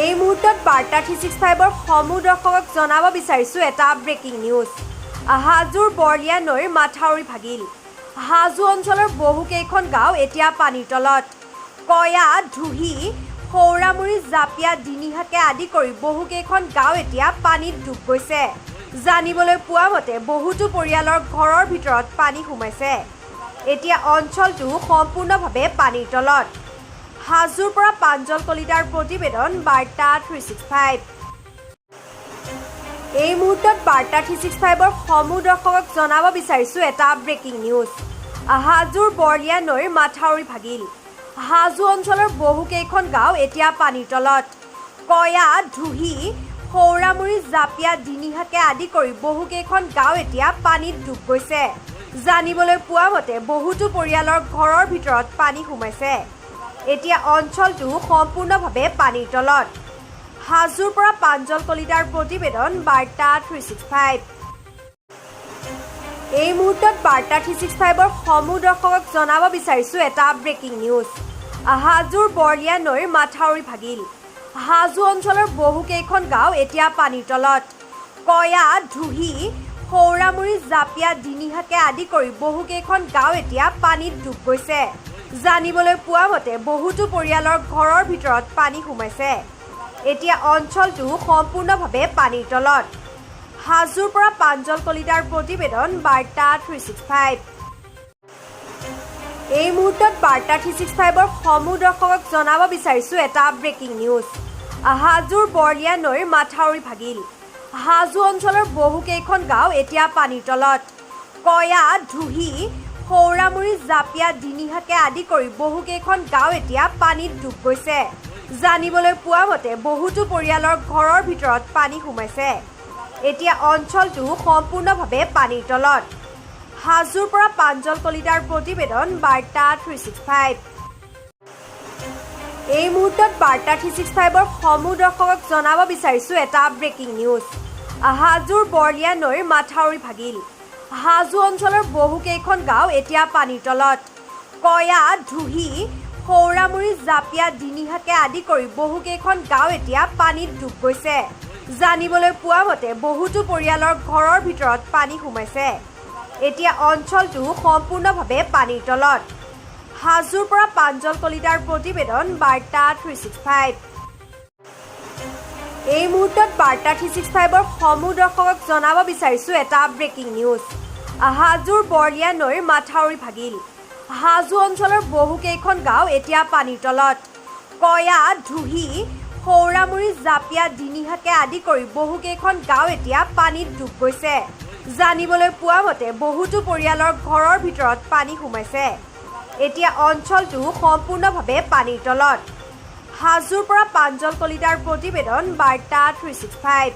এই মুহূৰ্তত বাৰ্তা 365ৰ সমূহ দৰ্শকক জনাব বিচাৰিছোঁ এটা ব্ৰেকিং নিউজ। হাজোৰ বৰলীয়া নৈৰ মাথাউৰি ভাগিল। হাজো অঞ্চলৰ বহুকেইখন গাঁও এতিয়া পানীৰ তলত। কয়া, ধুহি, সৌৰামুৰি, জাপিয়া, দিনিহাকে আদি কৰি বহুকেইখন গাঁও এতিয়া পানীত ডুব গৈছে। জানিবলৈ পোৱা মতে বহুতো পৰিয়ালৰ ঘৰৰ ভিতৰত পানী সোমাইছে। এতিয়া অঞ্চলটো সম্পূৰ্ণভাৱে পানীৰ তলত। হাজোৰ পৰা প্ৰাঞ্জল কলিতাৰ প্ৰতিবেদন, বাৰ্তা 365। এই মুহূৰ্তত বাৰ্তা 365ৰ সমূহ দৰ্শকক জনাব বিচাৰিছোঁ এটা ব্ৰেকিং নিউজ। হাজোৰ বৰলীয়া নৈৰ মাথাউৰি ভাগিল। হাজো অঞ্চলৰ বহুকেইখন গাঁও এতিয়া পানীৰ তলত। কয়া, ধুহি, সৌৰামুৰি, জাপিয়া, দিনিহাকে আদি কৰি বহুকেইখন গাঁও এতিয়া পানীত ডুব গৈছে। জানিবলৈ পোৱা মতে বহুতো পৰিয়ালৰ ঘৰৰ ভিতৰত পানী সোমাইছে। এতিয়া অঞ্চলটো সম্পূৰ্ণভাৱে পানীৰ তলত। হাজোৰ পৰা প্ৰাঞ্জল কলিতাৰ প্ৰতিবেদন, বাৰ্তা 365। এই মুহূৰ্তত বাৰ্তা 365ৰ সমূহ দৰ্শকক জনাব বিচাৰিছোঁ এটা ব্ৰেকিং নিউজ। হাজোৰ বৰলীয়া নৈৰ মাথাউৰি ভাগিল। হাজো অঞ্চলৰ বহুকেইখন গাঁও এতিয়া পানীৰ তলত। কয়া, ধুহি, সৌৰামুৰি, জাপিয়া, দিনিহাকে আদি কৰি বহুকেইখন গাঁও এতিয়া পানীত ডুব গৈছে। জানিবলৈ পোৱা মতে বহুতো পৰিয়ালৰ ঘৰৰ ভিতৰত পানী সোমাইছে। এতিয়া অঞ্চলটো সম্পূৰ্ণভাৱে পানীৰ তলত। হাজোৰ পৰা প্ৰাঞ্জল কলিতাৰ প্ৰতিবেদন, বাৰ্তা 365। এই মুহূৰ্তত বাৰ্তা 365ৰ সমূহ দৰ্শকক জনাব বিচাৰিছোঁ এটা ব্ৰেকিং নিউজ। হাজোৰ বৰলীয়া নৈৰ মাথাউৰি ভাগিল। হাজো অঞ্চলৰ বহুকেইখন গাঁও এতিয়া পানীৰ তলত। কয়া, ধুহি, সৌৰামুৰি, জাপিয়া, দিনিহাকে আদি কৰি বহুকেইখন গাঁও এতিয়া পানীত ডুব গৈছে। জানিবলৈ পোৱা মতে বহুতো পৰিয়ালৰ ঘৰৰ ভিতৰত পানী সোমাইছে। এতিয়া অঞ্চলটো সম্পূৰ্ণভাৱে পানীৰ তলত। হাজোৰ পৰা প্ৰাঞ্জল কলিতাৰ প্ৰতিবেদন, বাৰ্তা 365। এই মুহূৰ্তত বাৰ্তা 365ৰ সমূহ দৰ্শকক জনাব বিচাৰিছোঁ এটা ব্ৰেকিং নিউজ। হাজোৰ বৰলীয়া নৈৰ মাথাউৰি ভাগিল। হাজো অঞ্চলৰ বহুকেইখন গাঁও এতিয়া পানীৰ তলত। কয়া, ধুহি, সৌৰামুৰি, জাপিয়া, দিনিহাকে আদি কৰি বহুকেইখন গাঁও এতিয়া পানীত ডুব গৈছে। জানিবলৈ পোৱা মতে বহুতো পৰিয়ালৰ ঘৰৰ ভিতৰত পানী সোমাইছে। এতিয়া অঞ্চলটো সম্পূৰ্ণভাৱে পানীৰ তলত। হাজোৰ পৰা প্ৰাঞ্জল কলিতাৰ প্ৰতিবেদন, বাৰ্তা 365। এই মুহূৰ্তত বাৰ্তা 365ৰ সমূহ দৰ্শকক জনাব বিচাৰিছোঁ এটা ব্ৰেকিং নিউজ। হাজোৰ বৰলীয়া নৈৰ মাথাউৰি ভাগিল। হাজো অঞ্চলৰ বহুকেইখন গাঁও এতিয়া পানীৰ তলত। কয়া, ধুহি, সৌৰামুৰি, জাপিয়া, দিনিহাকে আদি কৰি বহুকেইখন গাঁও এতিয়া পানীত ডুব গৈছে। জানিবলৈ পোৱা মতে বহুতো পৰিয়ালৰ ঘৰৰ ভিতৰত পানী সোমাইছে। এতিয়া অঞ্চলটো সম্পূৰ্ণভাৱে পানীৰ তলত। হাজোৰ পৰা প্ৰাঞ্জল কলিতাৰ প্ৰতিবেদন, বাৰ্তা 365।